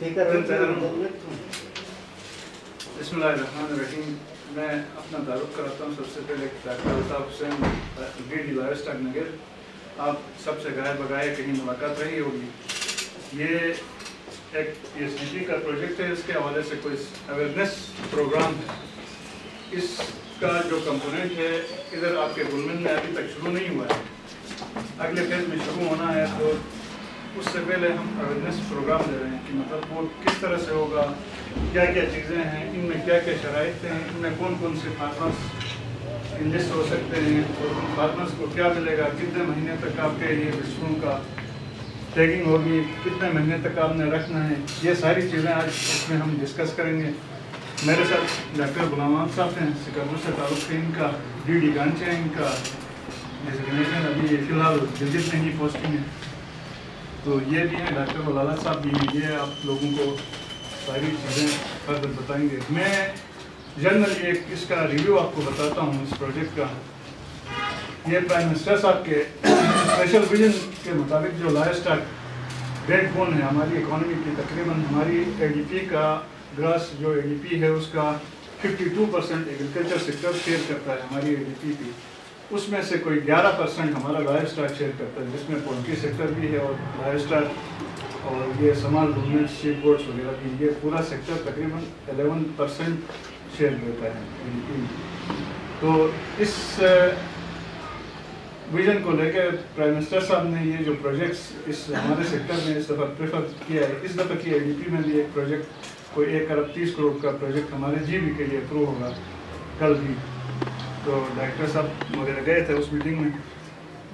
बिस्मिल्लाहिर्रहमानिर्रहीम। मैं अपना तारुफ कराता हूँ। सबसे पहले doctor Altaf Hussain, DD livestock नगर। आप सबसे गाय बगाए कहीं मुलाकात रही होगी। ये एक PSDP का प्रोजेक्ट है, इसके हवाले से कोई अवेयरनेस प्रोग्राम है। इसका जो कंपोनेंट है इधर आपके गुलमन में अभी तक शुरू नहीं हुआ है, अगले फेज में शुरू होना है। तो उससे पहले हम अवेयरनेस प्रोग्राम दे रहे हैं कि मतलब वो किस तरह से होगा, क्या क्या चीज़ें हैं, इनमें क्या क्या शराइत हैं, इनमें कौन कौन से फार्मर्स इन्वेस्ट हो सकते हैं और उन फार्मर्स को क्या मिलेगा, कितने महीने तक आपके ये बिस्कुटों का टैगिंग होगी, कितने महीने तक आपने रखना है। ये सारी चीज़ें आज इसमें हम डिस्कस करेंगे। मेरे साथ डॉक्टर गुलाम साहब हैं, सिकंदर से तारुफ है इनका, DD गांचे हैं इनका डिजिग्नेशन अभी फ़िलहाल डिजिट में ही पोस्टिंग है। तो ये भी हैं डॉक्टर मलाला साहब भी हैं, ये आप लोगों को सारी चीज़ें फर्दर बताएंगे। मैं जनरली एक इसका रिव्यू आपको बताता हूँ इस प्रोजेक्ट का। ये प्राइम मिनिस्टर साहब के स्पेशल विजन के मुताबिक जो लाइवस्टॉक बैकबोन है हमारी इकॉनमी की, तकरीबन हमारी ADP का ग्रास जो ADP है उसका 52% एग्रीकल्चर सेक्टर शेयर करता है हमारी ADP की। उसमें से कोई 11% हमारा लाइवस्टॉक शेयर करता है, जिसमें पोल्ट्री सेक्टर भी है और लाइवस्टॉक और ये स्मॉल रूमेंट शीप बोर्ड्स वगैरह भी। ये पूरा सेक्टर तकरीबन 11% शेयर देता है ADP में। तो इस विजन को लेकर प्राइम मिनिस्टर साहब ने ये जो प्रोजेक्ट्स इस हमारे सेक्टर में इस दफ़ा प्रेफर किया है। इस दफ़ा की ADP में भी एक प्रोजेक्ट कोई 1 अरब 30 करोड़ का प्रोजेक्ट हमारे GB के लिए अप्रूव होगा कल भी। तो डायरेक्टर साहब वगैरह गए थे उस मीटिंग में।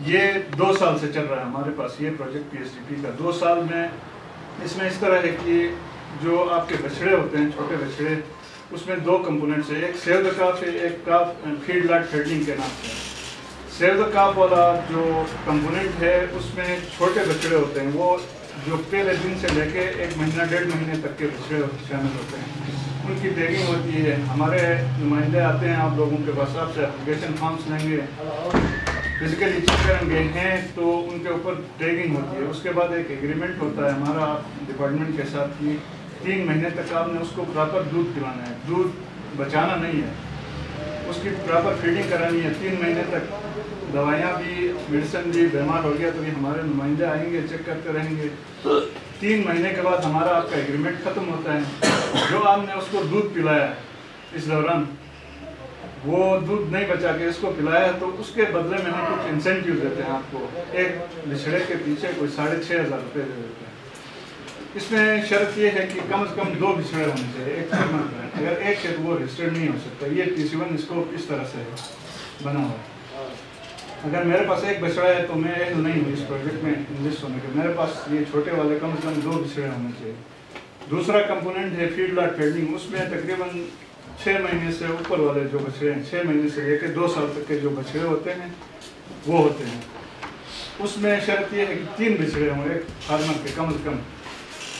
ये 2 साल से चल रहा है हमारे पास ये प्रोजेक्ट PSDP का। 2 साल में इसमें इस तरह है कि जो आपके बछड़े होते हैं, छोटे बछड़े, उसमें 2 कंपोनेंट्स है। एक सेव द काफ है, एक काफ फीड लॉट फीडिंग के नाम से। सेव द काफ वाला जो कंपोनेंट है उसमें छोटे बछड़े होते हैं, वो जो पहले दिन से लेके 1 महीना 1.5 महीने तक के बछड़े शामिल होते हैं। उनकी टैगिंग होती है, हमारे नुमाइंदे आते हैं आप लोगों के पास, आपसे एप्लीकेशन फॉर्म्स लेंगे, फिजिकली चेक करेंगे हैं तो उनके ऊपर टैगिंग होती है। उसके बाद एक एग्रीमेंट होता है हमारा डिपार्टमेंट के साथ कि 3 महीने तक आपने उसको प्रॉपर दूध पिलाना है, दूध बचाना नहीं है, उसकी प्रॉपर फीडिंग करानी है। 3 महीने तक दवाइयाँ भी, मेडिसिन भी, बीमार हो गया तो ये हमारे नुमाइंदे आएंगे, चेक करते रहेंगे। 3 महीने के बाद हमारा आपका एग्रीमेंट ख़त्म होता है। जो आपने उसको दूध पिलाया इस दौरान, वो दूध नहीं बचा के इसको पिलाया तो उसके बदले में हम कुछ इंसेंटिव देते हैं आपको। एक बिछड़े के पीछे कोई 6,500 रुपये दे देते हैं। इसमें शर्त ये है कि कम से कम 2 बिछड़े होने चाहिए, एक अगर एक है तो वो रजिस्टर्ड नहीं हो सकता। ये TC1 स्कोप इस तरह से बना हुआ है। अगर मेरे पास एक बछड़ा है तो मैं एहल नहीं हूँ इस प्रोजेक्ट में इन्वेस्ट होने के। मेरे पास ये छोटे वाले कम से कम 2 बिछड़े होने चाहिए। दूसरा कंपोनेंट है फीड लॉट फीडिंग। उसमें तकरीबन 6 महीने से ऊपर वाले जो बछड़े हैं, 6 महीने से लेकर 2 साल तक के जो बछड़े होते हैं वो होते हैं। उसमें शर्त ये है कि 3 बिछड़े हों एक फार्मर के, कम से कम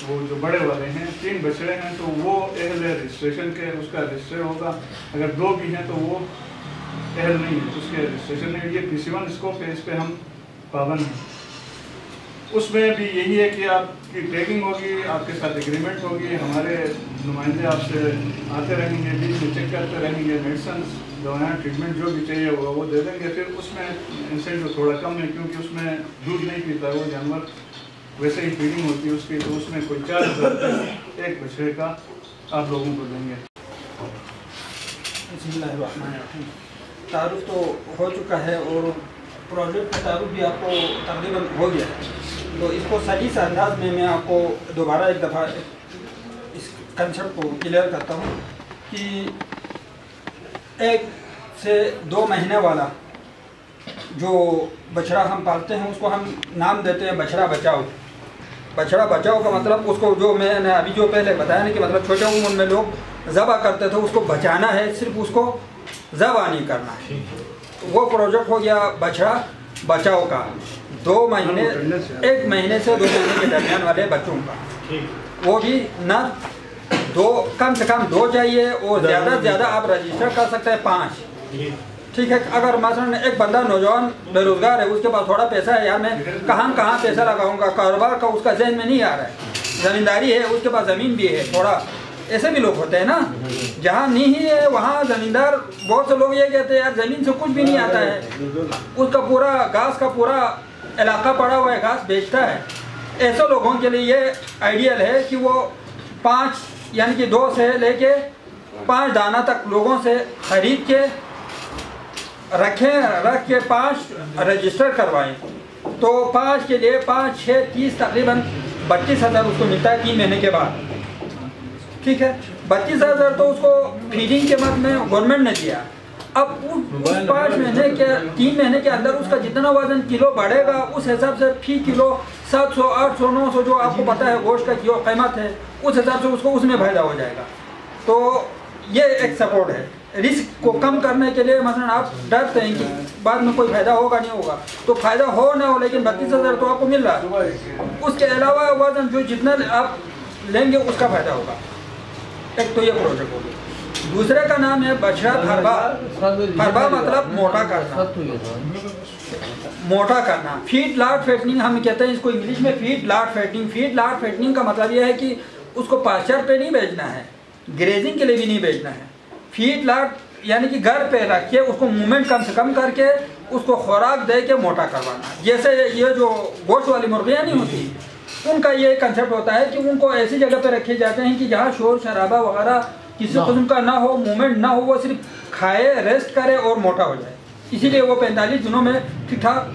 वो जो बड़े वाले हैं 3 बछड़े हैं तो वो एहल है रजिस्ट्रेशन के, उसका रजिस्टर होगा। अगर 2 भी हैं तो वो एहल नहीं है, उसके रजिस्ट्रेशन नहीं। ये TC1 स्कोप है, इस पर हम पाबंद हैं। उसमें भी यही है कि आपकी टैगिंग होगी, आपके साथ एग्रीमेंट होगी, हमारे नुमाइंदे आपसे आते रहेंगे, बीच में चेक करते रहेंगे, मेडिसिन, दवाएँ, ट्रीटमेंट जो भी चाहिए होगा वो दे देंगे। फिर उसमें इंसेंटिव थोड़ा कम है क्योंकि उसमें दूध नहीं पीता वो जानवर, वैसे ही फीडिंग होती है उसकी। तो उसमें कोई 4,000 रुपये एक बछड़े का आप लोगों को देंगे। तारुफ तो हो चुका है और प्रोजेक्ट का तारुफ भी आपको तकरीबन हो गया, तो इसको सही से अंदाज में मैं आपको दोबारा एक दफ़ा इस कंसेप्ट को क्लियर करता हूँ कि 1 से 2 महीने वाला जो बछड़ा हम पालते हैं उसको हम नाम देते हैं बछड़ा बचाओ। बछड़ा बचाओ का मतलब उसको, जो मैंने अभी जो पहले बताया ना कि मतलब छोटे उम्र में लोग ज़बह करते थे, उसको बचाना है, सिर्फ उसको ज़बह नहीं करना है। तो वो प्रोजेक्ट हो गया बछड़ा बचाओ का। 2 महीने, 1 महीने से 2 महीने के दरमियान वाले बच्चों का, वो भी ना 2, कम से कम 2 चाहिए और ज़्यादा से ज़्यादा आप रजिस्टर कर सकते हैं 5। ठीक है। अगर मसलन एक बंदा नौजवान बेरोजगार है, उसके पास थोड़ा पैसा है, यार मैं कहाँ पैसा लगाऊंगा, कारोबार का उसका जहन में नहीं आ रहा है, ज़मींदारी है, उसके पास ज़मीन भी है थोड़ा, ऐसे भी लोग होते हैं ना, जहाँ नहीं है वहाँ ज़मींदार, बहुत से लोग ये कहते हैं यार ज़मीन से कुछ भी नहीं आता है, उसका पूरा घास का पूरा इलाका पड़ा हुआ है, घास बेचता है। ऐसे लोगों के लिए ये आइडियल है कि वो 5 यानी कि 2 से लेके 5 दाना तक लोगों से ख़रीद के रख के 5 रजिस्टर करवाएं। तो 5 के लिए 5, 6, 30 तकरीबन 32,000 उसको मिलता है 3 महीने के बाद। ठीक है, 32,000 तो उसको फीडिंग के मद में गवर्नमेंट ने दिया। अब उस 5 महीने के 3 महीने के अंदर उसका जितना वजन किलो बढ़ेगा, उस हिसाब से फी किलो 700, 800, 900 जो आपको पता है गोश्त का जो कीमत है, उस हिसाब से उसको उसमें फायदा हो जाएगा। तो ये एक सपोर्ट है। रिस्क को कम करने के लिए मसलन आप डरते हैं कि बाद में कोई फ़ायदा होगा नहीं होगा, तो फ़ायदा हो ना हो, लेकिन 32,000 तो आपको मिल रहा है। उसके अलावा वजन जो जितना आप लेंगे उसका फ़ायदा होगा। एक तो ये प्रोजेक्ट हो गया। दूसरे का नाम है बछड़ा फरबा। फरबा मतलब मोटा करना, मोटा करना। फीड लाट फैटनिंग हम कहते हैं इसको इंग्लिश में, फीड लाट फैटनिंग। फीड लाट फैटनिंग का मतलब ये है कि उसको पास्चर पे नहीं बेचना है, ग्रेजिंग के लिए भी नहीं बेचना है। फीड लाट यानी कि घर पे रख के उसको मूवमेंट कम से कम करके उसको खुराक दे के मोटा करवाना। जैसे ये जो गोश्त वाली मुर्गियाँ नहीं होती, उनका ये कंसेप्ट होता है कि उनको ऐसी जगह पे रखे जाते हैं कि जहाँ शोर शराबा वगैरह किसी किस्म का ना हो, मूवमेंट ना हो, वो सिर्फ खाए, रेस्ट करे और मोटा हो जाए। इसीलिए वो 45 दिनों में ठीक ठाक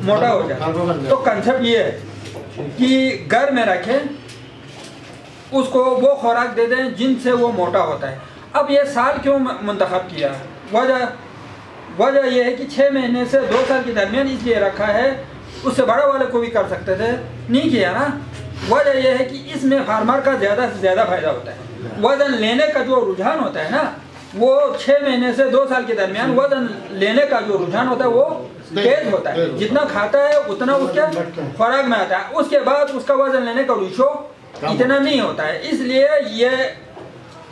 मोटा हो जाए। तो कंसेप्ट ये है कि घर में रखें, उसको वो खुराक दे दें जिनसे वो मोटा होता है। अब ये साल क्यों मुंतखब किया? वजह यह है कि 6 महीने से 2 साल के दरमियान इसलिए रखा है, उससे बड़े वाले को भी कर सकते थे, नहीं किया ना। वजह यह है कि इसमें फार्मर का ज़्यादा से ज़्यादा फायदा होता है। वज़न लेने का जो रुझान होता है ना, वो 6 महीने से 2 साल के दरमियान वज़न लेने का जो रुझान होता है वो तेज होता है। जितना खाता है उतना उसके खुराक में आता है, उसके बाद उसका वज़न लेने का रुझो इतना नहीं होता है। इसलिए ये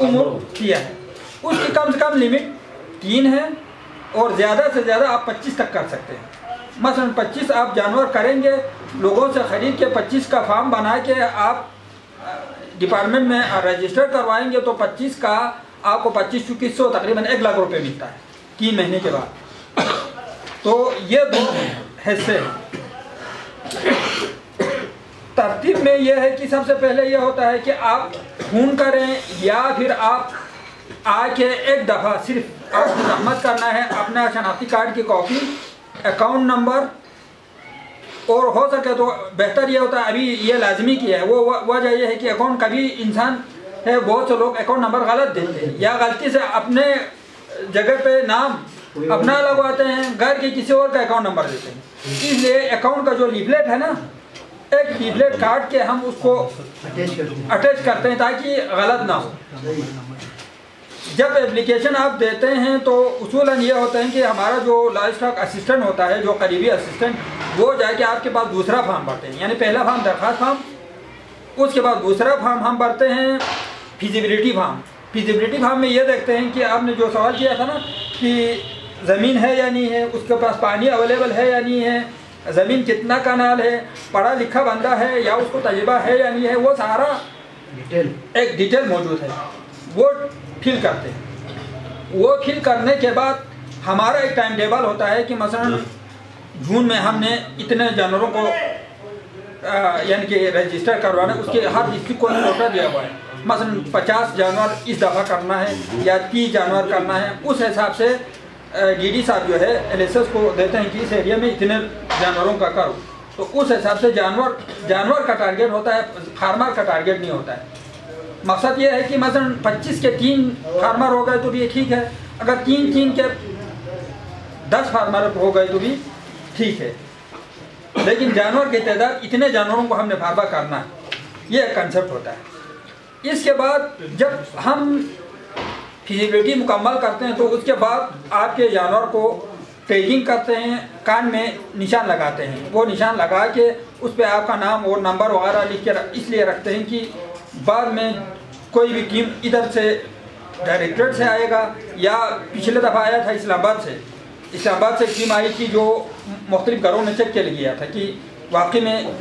उम्र किया है। उसकी कम से कम लिमिट 3 है और ज़्यादा से ज़्यादा आप 25 तक कर सकते हैं। मसलन 25 आप जानवर करेंगे, लोगों से ख़रीद के 25 का फार्म बना के आप डिपार्टमेंट में रजिस्टर करवाएंगे तो 25 का आपको 25-2100 तकरीबन 1 लाख रुपए मिलता है 3 महीने के बाद। तो ये 2 हिस्से हैं। तरतीब में यह है कि सबसे पहले यह होता है कि आप फ़ोन करें या फिर आप आके एक दफ़ा सिर्फ आपको जहमत करना है, अपना शनाख्ती कार्ड की कॉपी, अकाउंट नंबर, और हो सके तो बेहतर ये होता है, अभी ये लाजमी किया है, वो वजह यह है कि अकाउंट कभी इंसान है, बहुत से लोग अकाउंट नंबर गलत देते हैं या गलती से अपने जगह पे नाम अपना लगवाते हैं, घर के किसी और का अकाउंट नंबर देते हैं। इसलिए अकाउंट का जो लीफलेट है ना, एक लीफलेट काट के हम उसको अटैच करते हैं ताकि गलत ना हो। जब एप्लीकेशन आप देते हैं तो उसूलन ये होता है कि हमारा जो लाइफ स्टॉक असिस्टेंट होता है, जो करीबी असिस्टेंट, वो जाके आपके पास दूसरा फॉर्म भरते हैं। यानी पहला फॉर्म दरख्वास्त फॉर्म, उसके बाद दूसरा फॉर्म हम भरते हैं फिजिबिलिटी फॉर्म। फिजिबिलिटी फॉर्म में ये देखते हैं कि आपने जो सवाल किया था ना कि ज़मीन है या नहीं है, उसके पास पानी अवेलेबल है या नहीं है, ज़मीन कितना कनाल है, पढ़ा लिखा बंदा है या उसको तजुर्बा है या नहीं है, वो सारा एक डिटेल मौजूद है, वो फिल करते हैं। वो फिल करने के बाद हमारा एक टाइम टेबल होता है कि मसलन जून में हमने इतने जानवरों को यानी कि रजिस्टर करवाना, उसके हर डिस्ट्रिक्ट को कोटा दिया हुआ है। मसलन 50 जानवर इस दफ़ा करना है या 30 जानवर करना है, उस हिसाब से डीडी साहब जो है एलएसएस को देते हैं कि इस एरिया में इतने जानवरों का करो, तो उस हिसाब से जानवर का टारगेट होता है, फार्मर का टारगेट नहीं होता है। मकसद ये है कि मसलन 25 के 3 फार्मर हो गए तो भी ठीक है, अगर 3 के 10 फार्मर हो गए तो भी ठीक है, लेकिन जानवर की तादाद इतने जानवरों को हमने फार्मा करना है, ये एक कंसेप्ट होता है। इसके बाद जब हम फिजिबिलिटी मुकम्मल करते हैं तो उसके बाद आपके जानवर को टैगिंग करते हैं, कान में निशान लगाते हैं। वो निशान लगा के उस पर आपका नाम और नंबर वगैरह लिख के इसलिए रखते हैं कि बाद में कोई भी टीम इधर से डायरेक्टरेट से आएगा या पिछले दफ़ा आया था इस्लामाबाद से टीम आई थी जो मुख्तलिफ घरों में चेक के लिए गया था कि वाकई में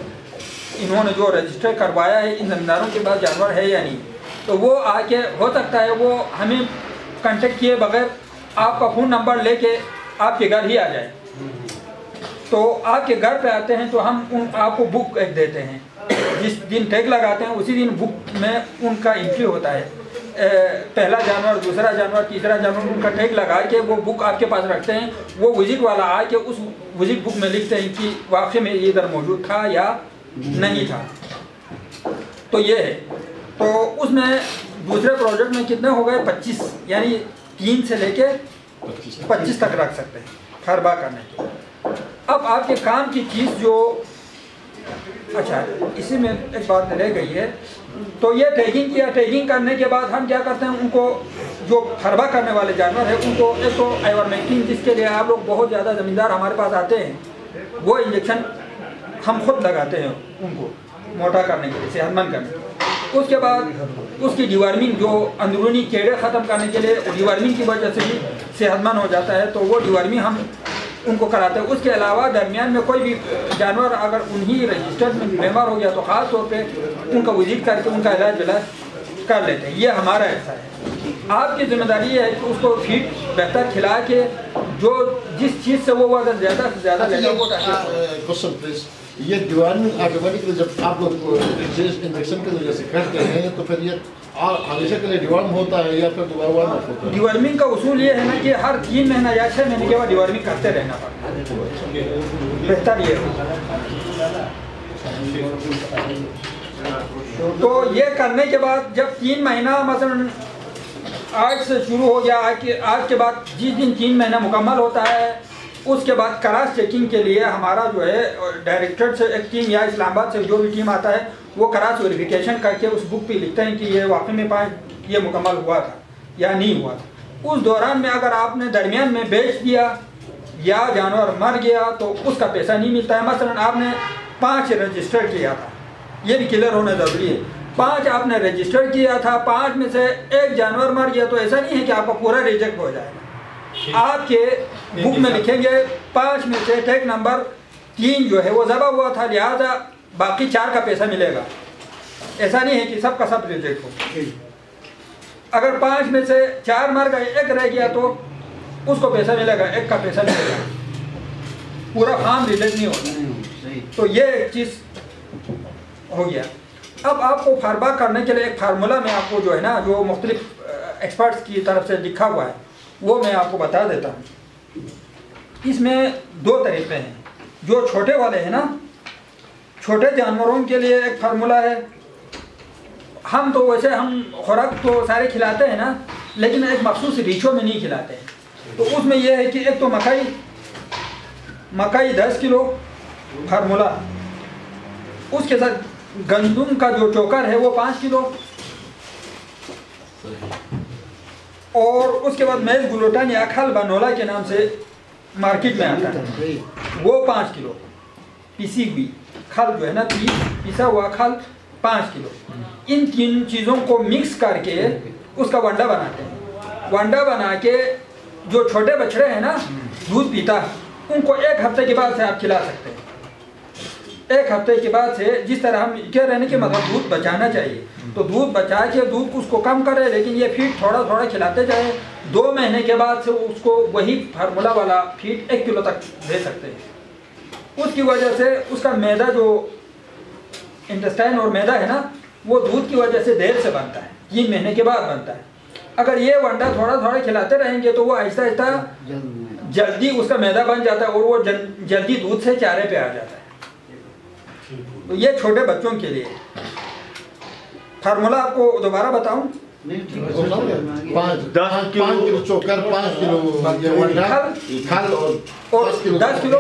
इन्होंने जो रजिस्टर करवाया है इन ज़मींदारों के पास जानवर है या नहीं, तो वो आके हो सकता है वो हमें कांटेक्ट किए बगैर आपका फ़ोन नंबर लेके आपके घर ही आ जाए। तो आपके घर पे आते हैं तो हम आपको बुक एक देते हैं, जिस दिन टैग लगाते हैं उसी दिन बुक में उनका एंट्री होता है, पहला जानवर, दूसरा जानवर, तीसरा जानवर, उनका टैग लगा के वो बुक आपके पास रखते हैं। वो विजिट वाला आके उस विजिट बुक में लिखते हैं कि वाकई में ये इधर मौजूद था या नहीं था। तो ये है। तो उसमें दूसरे प्रोजेक्ट में कितने हो गए? 25, यानी 3 से लेके 25 तक रख सकते हैं खरबा करने के। अब आपके काम की चीज़ जो, अच्छा इसी में एक बात रह गई है, तो ये टैगिंग किया, टैगिंग करने के बाद हम क्या करते हैं, उनको जो खरबा करने वाले जानवर है उनको एक तो आइवरमेक्टिन, जिसके लिए आप लोग बहुत ज़्यादा ज़मींदार हमारे पास आते हैं, वो इंजेक्शन हम खुद लगाते हैं उनको मोटा करने के लिए, सेहतमंद करने। उसके बाद उसकी डिवर्मिंग, जो अंदरूनी कीड़े ख़त्म करने के लिए डिवर्मिंग की वजह से भी सेहतमंद हो जाता है, तो वो डिवर्मिंग हम उनको कराते हैं। उसके अलावा दरमियान में कोई भी जानवर अगर उन्हीं रजिस्टर्ड में बीमार हो गया तो ख़ास तौर पे उनका विजिट करके उनका इलाज कर लेते हैं। ये हमारा ऐसा है। आपकी जिम्मेदारी है कि उसको फीड बेहतर खिला के जो जिस चीज़ से वो अगर ज़्यादा से ज़्यादा लेगा वो क्वेश्चन प्लीज, ये डिवर्मिंग ऑटोमेटिकली जब आप लोग इंजेक्शन की वजह से करते हैं तो फिर ये हमेशा के लिए डिवर्म होता है या फिर दोबारा होता है? डिवर्मिंग का उसूल ये है ना कि हर 3 महीना या 6 महीने के बाद डिवर्मिंग करते रहना पड़ता है, बेहतर ये है। तो ये करने के बाद जब 3 महीना मसलन आज से शुरू हो गया, आज के बाद जिस दिन 3 महीना मुकम्मल होता है उसके बाद क्रॉस चेकिंग के लिए हमारा जो है डायरेक्टर से एक टीम या इस्लामाबाद से जो भी टीम आता है वो क्रॉस वेरिफिकेशन करके उस बुक पे लिखते हैं कि ये वाकई में 5 ये मुकम्मल हुआ था या नहीं हुआ था। उस दौरान में अगर आपने दरमियान में बेच दिया या जानवर मर गया तो उसका पैसा नहीं मिलता है। मसलन आपने 5 रजिस्टर किया था, ये भी क्लियर होना ज़रूरी है। 5 आपने रजिस्टर किया था, 5 में से एक जानवर मर गया तो ऐसा नहीं है कि आपका पूरा रिजेक्ट हो जाएगा। आपके बुक में लिखेंगे 5 में से टैग नंबर 3 जो है वो ज़बा हुआ था, लिहाजा बाकी 4 का पैसा मिलेगा। ऐसा नहीं है कि सब का सब रिजेक्ट हो। अगर 5 में से 4 मर गए, 1 रह गया तो उसको पैसा मिलेगा, 1 का पैसा मिलेगा, पूरा फार्म रिजेक्ट नहीं होता। तो ये एक चीज़ हो गया। अब आपको फार्मा करने के लिए एक फार्मूला में आपको जो है ना, जो मुख्तलिफ एक्सपर्ट्स की तरफ से लिखा हुआ है वो मैं आपको बता देता हूँ। इसमें 2 तरीके हैं। जो छोटे वाले हैं ना, छोटे जानवरों के लिए एक फार्मूला है। हम तो वैसे हम खुराक तो सारे खिलाते हैं ना, लेकिन एक मखसूस रीशो में नहीं खिलाते हैं। तो उसमें यह है कि एक तो मकई 10 किलो फार्मूला, उसके साथ गंदुम का जो चोकर है वो 5 किलो, और उसके बाद मैज ग्लूटन या खल बनोला के नाम से मार्केट में आता है वो 5 किलो, पीसी हुई खल जो है ना, पिसा हुआ खल 5 किलो। इन 3 चीज़ों को मिक्स करके उसका वंडा बनाते हैं। वंडा बना के जो छोटे बछड़े हैं ना दूध पीता, उनको 1 हफ्ते के बाद से आप खिला सकते हैं। 1 हफ्ते के बाद से, जिस तरह हम कह रहे हैं कि मतलब दूध बचाना चाहिए, तो दूध बचा के दूध उसको कम करे, लेकिन ये फीड थोड़ा थोड़ा खिलाते जाए। 2 महीने के बाद से उसको वही फार्मूला वाला फीड 1 किलो तक दे सकते हैं। उसकी वजह से उसका मैदा, जो इंटेस्टाइन और मैदा है ना, वो दूध की वजह से देर से बनता है, 3 महीने के बाद बनता है। अगर ये वंडा थोड़ा थोड़ा खिलाते रहेंगे तो वो आहिस्ता आहिस्ता जल्दी उसका मैदा बन जाता है और वो जल्दी दूध से चारे पे आ जाता है। तो ये छोटे बच्चों के लिए फार्मूला आपको दोबारा बताऊं? 5 किलो चोकर, 5 किलो खल और 10 किलो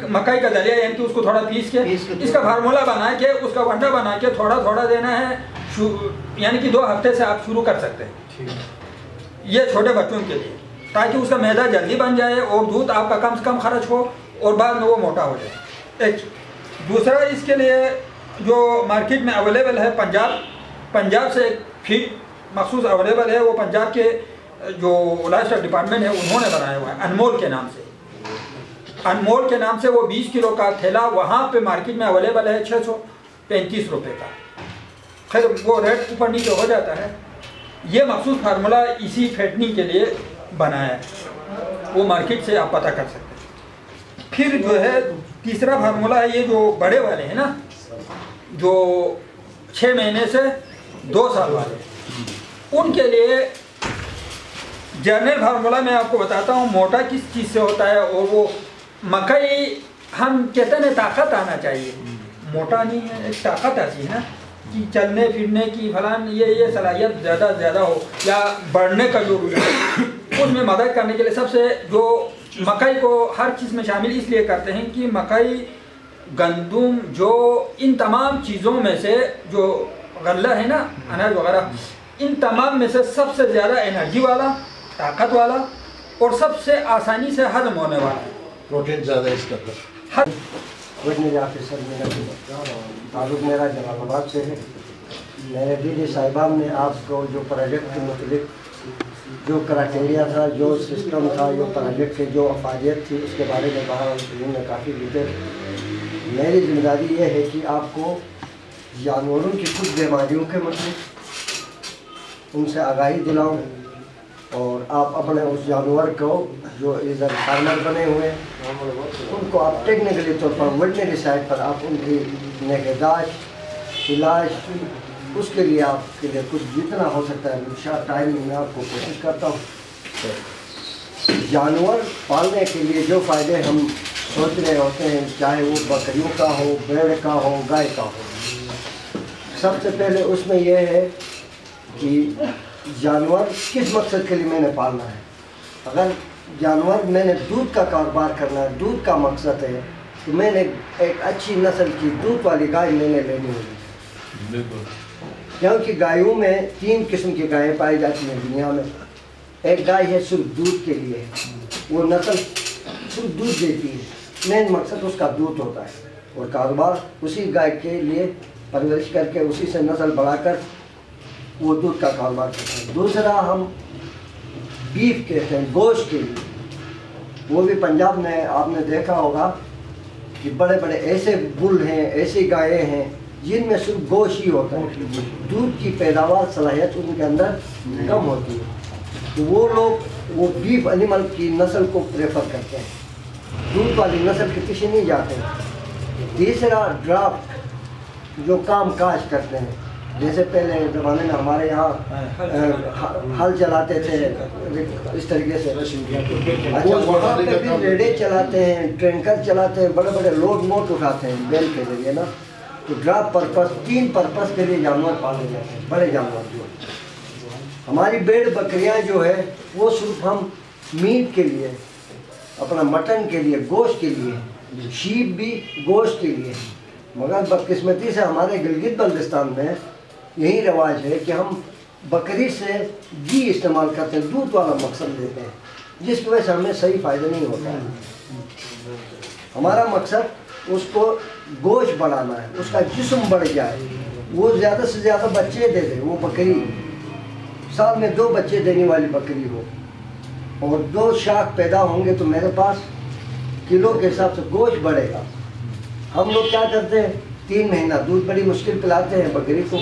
मकई का दलिया, यानी कि उसको थोड़ा पीस के इसका फार्मूला बना के उसका वंडा बना के थोड़ा थोड़ा देना है। यानी कि 2 हफ्ते से आप शुरू कर सकते हैं ये छोटे बच्चों के लिए, ताकि उसका मैदा जल्दी बन जाए और दूध आपका कम से कम खर्च हो और बाद में वो मोटा हो जाए। एक दूसरा इसके लिए जो मार्केट में अवेलेबल है, पंजाब से एक फीड मखसूस अवेलेबल है। वो पंजाब के जो लाइवस्टॉक डिपार्टमेंट है उन्होंने बनाया हुआ है, अनमोल के नाम से। अनमोल के नाम से वो 20 किलो का थैला वहाँ पे मार्केट में अवेलेबल है 635 रुपये का। खैर वो रेट ऊपर नीचे हो जाता है। ये मखसूस फार्मूला इसी फेटनिंग के लिए बनाया है, वो मार्केट से आप पता कर सकते हैं। फिर जो है तीसरा फार्मूला है, ये जो बड़े वाले हैं ना, जो 6 महीने से 2 साल वाले, उनके लिए जनरल फार्मूला मैं आपको बताता हूँ मोटा किस चीज़ से होता है। और वो मकई हम कहते हैं ताकत आना चाहिए, मोटा नहीं है, ताकत आती है ना कि चलने फिरने की फलान ये सलाहियत ज़्यादा से ज़्यादा हो या बढ़ने का जो उसमें मदद करने के लिए सबसे जो मकई को हर चीज़ में शामिल इसलिए करते हैं कि मकई, गंदुम, जो इन तमाम चीज़ों में से जो गल्ला है ना, अनाज वगैरह, इन तमाम में से सबसे ज़्यादा एनर्जी वाला, ताकत वाला और सबसे आसानी से हजम होने वाला, प्रोटीन ज़्यादा इसका वेटनरी ऑफिसर ताल्लुक मेरा जलालाबाद से है। मेरे दीदी साहिबान ने आपको जो प्रोजेक्ट के मुताबिक जो क्राइटेरिया था, जो सिस्टम था, जो प्रोजेक्ट के जो अफादियत थी, उसके बारे में कहा। उन्होंने काफ़ी डिटेल। मेरी जिम्मेदारी ये है कि आपको जानवरों की कुछ बीमारियों के मतलब उनसे आगाही दिलाऊं और आप अपने उस जानवर को जो इधर फार्मर बने हुए हैं उनको आप टेक्निकली तौर पर वेटनरी साइड पर आप उनकी निगहदाश्त, इलाज, उसके लिए आपके लिए कुछ जितना हो सकता है शायद टाइम में आपको कोशिश करता हूँ। जानवर पालने के लिए जो फ़ायदे हम सोच रहे होते हैं, चाहे वो बकरियों का हो, भेड़ का हो, गाय का हो, सबसे पहले उसमें यह है कि जानवर किस मकसद के लिए मैंने पालना है। अगर जानवर मैंने दूध का कारोबार करना है, दूध का मकसद है, तो मैंने एक अच्छी नस्ल की दूध वाली गाय मैंने लेनी होगी। क्योंकि गायों में 3 किस्म की गायें पाई जाती हैं दुनिया में। एक गाय है सिर्फ दूध के लिए, वो नस्ल सिर्फ दूध देती है, मेन मकसद उसका दूध होता है और कारोबार उसी गाय के लिए परवरिश करके उसी से नस्ल बढ़ाकर वो दूध का कारोबार करते हैं। दूसरा हम बीफ कहते हैं, गोश्त के लिए। वो भी पंजाब में आपने देखा होगा कि बड़े बड़े ऐसे बुल हैं, ऐसी गायें हैं जिनमें सिर्फ गोश्त ही होता है, दूध की पैदावार सलाहियत उनके अंदर कम होती है, तो वो लोग वो बीफ एनिमल की नस्ल को प्रेफर करते हैं, दूध वाली नस्ल के पीछे नहीं जाते हैं। तीसरा ड्राफ्ट जो काम काज करते हैं, जैसे पहले ज़माने में हमारे यहाँ हल चलाते थे इस तरीके से, अच्छा वहाँ पे भी रेडे चलाते हैं, ट्रैंकर चलाते हैं, बड़े बड़े लोड मोट उठाते हैं बैल के जरिए ना। तो ड्राफ्ट पर्पस 3 पर्पस के लिए जानवर पाले जाते हैं, बड़े जानवर जो हमारी भेड़ बकरियाँ जो है वो सिर्फ हम मीट के लिए, अपना मटन के लिए, गोश्त के लिए, शीप भी गोश्त के लिए। मगर बदकिस्मती से हमारे गिलगित बल्तिस्तान में यही रिवाज है कि हम बकरी से घी इस्तेमाल करते हैं, दूध वाला मकसद लेते हैं, जिसकी वजह से हमें सही फ़ायदा नहीं होता है। हमारा मकसद उसको गोश्त बढ़ाना है, उसका जिस्म बढ़ जाए, वो ज़्यादा से ज़्यादा बच्चे दे दे। वो बकरी साल में 2 बच्चे देने वाली बकरी हो और 2 शाख पैदा होंगे तो मेरे पास किलो के हिसाब से गोश्त बढ़ेगा। हम लोग क्या करते हैं, 3 महीना दूध बड़ी मुश्किल पिलाते हैं बकरी को,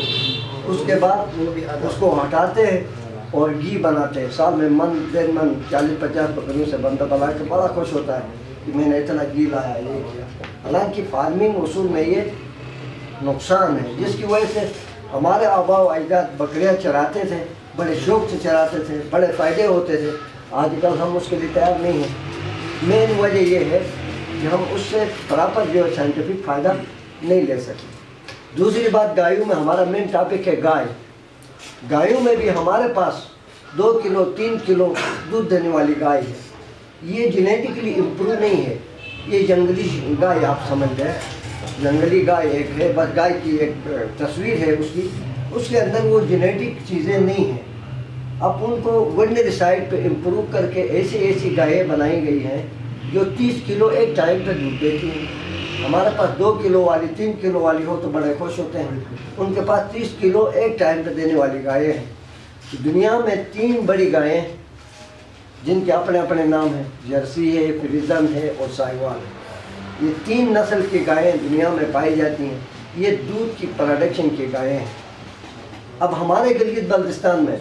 उसके बाद उसको हटाते हैं और घी बनाते हैं। साल में मन 1.5 मन 40-50 बकरियों से बंदा बना के बड़ा खुश होता है कि मैंने इतना घी लाया, ये किया। हालांकि फार्मिंग उसूल में ये नुकसान है, जिसकी वजह से हमारे आबा अजदाद बकरियाँ चराते थे, बड़े शौक से चराते थे, बड़े फ़ायदे होते थे। आजकल हम उसके लिए तैयार नहीं हैं। मेन वजह ये है कि हम उससे प्रॉपर जो है साइंटिफिक फ़ायदा नहीं ले सके। दूसरी बात, गायों में हमारा मेन टॉपिक है गाय। गायों में भी हमारे पास 2 किलो 3 किलो दूध देने वाली गाय है। ये जेनेटिकली इम्प्रूव नहीं है, ये जंगली गाय आप समझ लें। जंगली गाय एक है, बस गाय की एक तस्वीर है उसकी, उसके अंदर वो जेनेटिक चीज़ें नहीं हैं। अब उनको वेटनरी साइड पे इम्प्रूव करके ऐसी गायें बनाई गई हैं जो 30 किलो एक टाइम पे दूध देती हैं। हमारे पास 2 किलो वाली 3 किलो वाली हो तो बड़े खुश होते हैं, उनके पास 30 किलो एक टाइम पे देने वाली गायें हैं। दुनिया में 3 बड़ी गायें जिनके अपने अपने नाम हैं, जर्सी है, फ्रीजन है और साहिवाल है। ये 3 नस्ल की गायें दुनिया में पाई जाती हैं। ये दूध की प्रोडक्शन की गायें हैं। अब हमारे गिलगित बल्तिस्तान में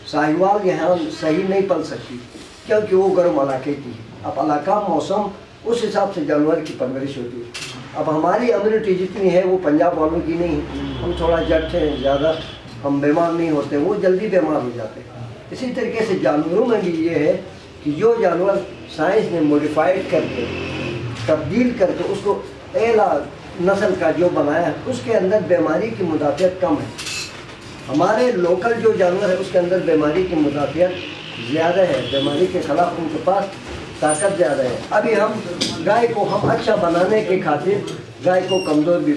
साहिवाल यहाँ सही नहीं पल सकती क्योंकि वो गर्म इलाके की है। अब इलाका मौसम उस हिसाब से जानवर की परवरिश होती है। अब हमारी इम्यूनिटी जितनी है वो पंजाब वालों की नहीं है। हम थोड़ा जट हैं, ज़्यादा हम बीमार नहीं होते, वो जल्दी बीमार हो जाते हैं। इसी तरीके से जानवरों में भी ये है कि जो जानवर साइंस ने मॉडिफाइड करके तब्दील करके उसको एला नस्ल का जो बनाया है उसके अंदर बीमारी की मुदाफ़ियत कम है। हमारे लोकल जो जानवर है उसके अंदर बीमारी की मुदाफ़ियत ज़्यादा है, बीमारी के ख़िलाफ़ उनके पास ताकत ज़्यादा है। अभी हम गाय को हम अच्छा बनाने के खातिर गाय को कमज़ोर भी